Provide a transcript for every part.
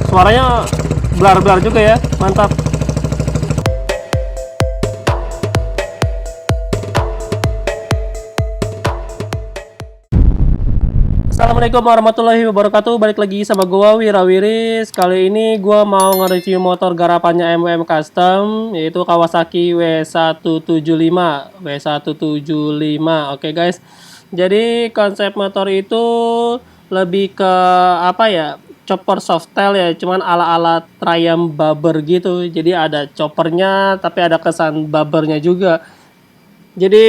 Suaranya blar-blar juga ya, mantap. Assalamualaikum warahmatullahi wabarakatuh. Balik lagi sama gua Wirawiris. Kali ini gua mau nge-review motor garapannya MWM Custom, yaitu Kawasaki W175. W175. Oke guys. Jadi konsep motor itu lebih ke apa ya? Chopper softail ya, cuman ala-ala Triumph Bobber gitu. Jadi ada choppernya tapi ada kesan bobbernya juga. Jadi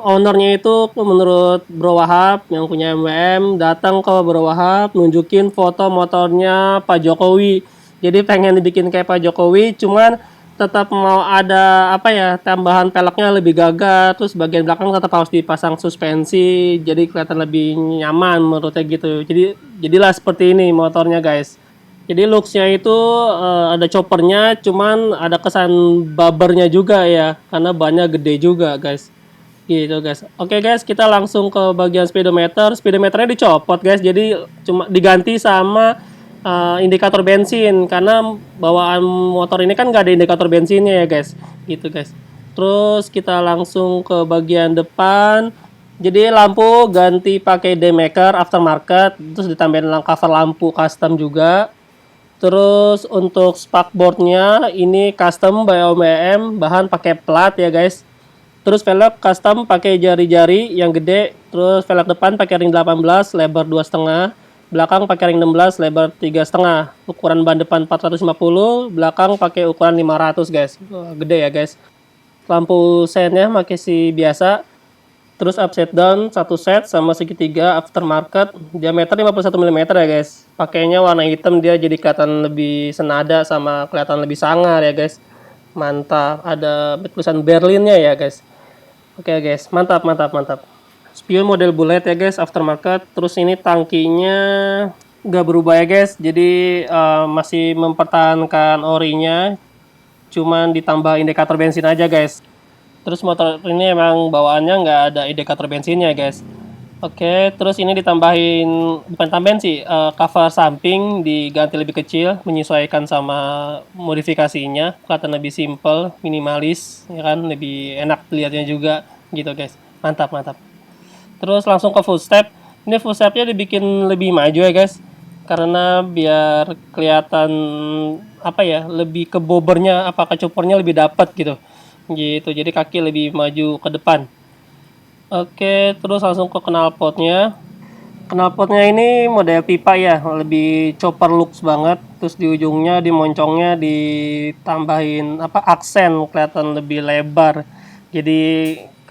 ownernya itu menurut Bro Wahab yang punya MWM datang ke Bro Wahab nunjukin foto motornya Pak Jokowi. Jadi pengen dibikin kayak Pak Jokowi, cuman tetap mau ada apa ya, tambahan peleknya lebih gagah, terus bagian belakang tetap harus dipasang suspensi, jadi kelihatan lebih nyaman menurutnya gitu. Jadilah seperti ini motornya guys. Jadi looks-nya itu ada choppernya, cuman ada kesan bubbernya juga ya, karena bannya gede juga guys. Gitu guys. Oke guys, kita langsung ke bagian speedometer. Speedometernya dicopot guys, jadi cuma diganti sama indikator bensin, karena bawaan motor ini kan nggak ada indikator bensinnya ya guys. Gitu guys. Terus kita langsung ke bagian depan. Jadi lampu ganti pakai D-Maker aftermarket, terus ditambahin cover lampu custom juga. Terus untuk spakboardnya ini custom by OEM, bahan pakai plat ya guys. Terus velg custom pakai jari-jari yang gede. Terus velg depan pakai ring 18 lebar 2,5, belakang pakai ring 16 lebar 3,5. Ukuran ban depan 450, belakang pakai ukuran 500 guys. Gede ya guys. Lampu sennya pakai si biasa. Terus upside down satu set sama segitiga aftermarket, diameter 51 mm ya guys. Pakainya warna hitam, dia jadi kelihatan lebih senada sama kelihatan lebih sangar ya guys. Mantap, ada tulisan Berlinnya ya guys. Oke guys, mantap mantap mantap. Spion model bullet ya guys, aftermarket. Terus ini tangkinya nggak berubah ya guys, jadi masih mempertahankan orinya, cuman ditambah indikator bensin aja guys. Terus motor ini emang bawaannya nggak ada indikator bensinnya guys. Oke, terus ini ditambahin, bukan tambahin sih, cover samping diganti lebih kecil, menyesuaikan sama modifikasinya, kelihatan lebih simple, minimalis, ya kan, lebih enak dilihatnya juga, gitu guys. Mantap mantap. Terus langsung ke full step. Ini full stepnya dibikin lebih maju ya guys, karena biar kelihatan apa ya, lebih ke bobbernya, apa ke choppernya lebih dapat gitu. Gitu, jadi kaki lebih maju ke depan. Oke, terus langsung ke knalpotnya. Knalpotnya ini model pipa ya, lebih chopper looks banget. Terus di ujungnya, di moncongnya ditambahin apa, aksen, kelihatan lebih lebar. Jadi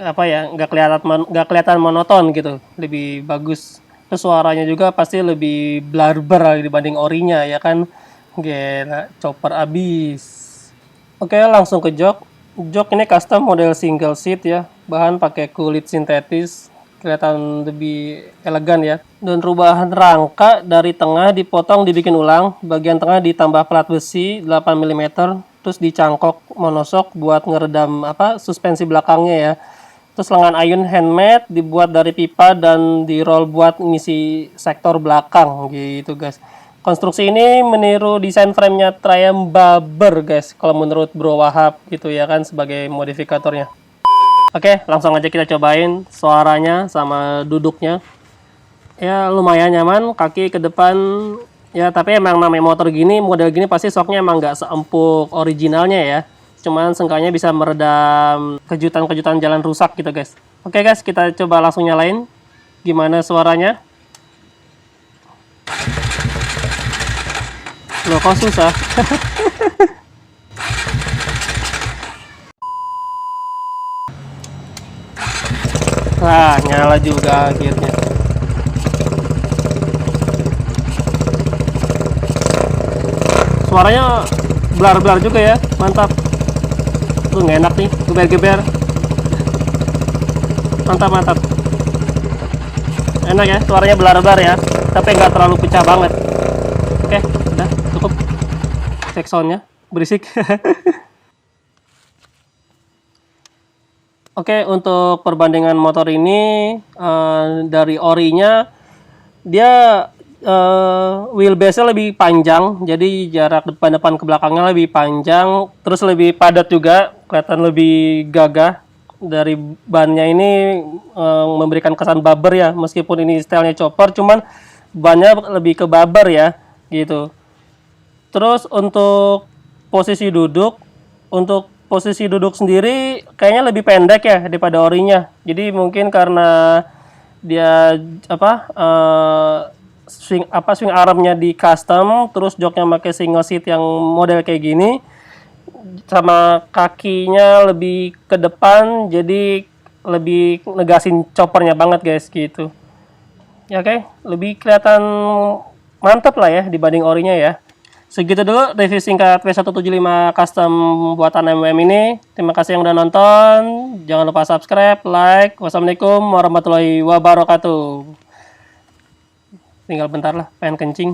apa ya, nggak kelihatan monoton gitu, lebih bagus. Terus suaranya juga pasti lebih blarber dibanding orinya ya kan. Gila, chopper abis. Oke, langsung ke jok. Jok ini custom model single seat ya, bahan pakai kulit sintetis, kelihatan lebih elegan ya. Dan perubahan rangka dari tengah dipotong dibikin ulang, bagian tengah ditambah plat besi 8 mm, terus dicangkok monosok buat ngeredam apa, suspensi belakangnya ya. Terus lengan ayun handmade, dibuat dari pipa dan di roll buat ngisi sektor belakang gitu guys. Konstruksi ini meniru desain framenya Triumph Bobber guys, kalau menurut Bro Wahab gitu ya kan, sebagai modifikatornya. Oke, langsung aja kita cobain suaranya sama duduknya. Ya lumayan nyaman, kaki ke depan ya, tapi emang namanya motor gini, model gini pasti shocknya emang nggak seempuk originalnya ya. Cuman seenggaknya bisa meredam kejutan-kejutan jalan rusak gitu guys. Oke guys, kita coba langsung nyalain. Gimana suaranya? Loh kok susah? Nah, nyala juga akhirnya. Suaranya blar-blar juga ya, mantap. Tuh nggak enak nih, geber-geber. Mantap mantap. Enak ya, suaranya blar-blar ya, tapi nggak terlalu pecah banget. Oke, udah cukup. Cek soundnya berisik. Oke, untuk perbandingan motor ini dari orinya, dia wheelbase-nya lebih panjang, jadi jarak depan ke belakangnya lebih panjang, terus lebih padat juga, kelihatan lebih gagah. Dari bannya ini memberikan kesan bumper ya, meskipun ini stylenya chopper, cuman bannya lebih ke bumper ya, gitu. Terus untuk posisi duduk sendiri kayaknya lebih pendek ya daripada orinya. Jadi mungkin karena dia swing armnya di custom, terus joknya pakai single seat yang model kayak gini, sama kakinya lebih ke depan, jadi lebih negasin choppernya banget guys gitu. Ya oke, lebih kelihatan mantap lah ya dibanding orinya ya. Segitu dulu review singkat W175 custom buatan MWM ini. Terima kasih yang udah nonton. Jangan lupa subscribe, like. Wassalamualaikum warahmatullahi wabarakatuh. Tinggal bentar lah, pengen kencing.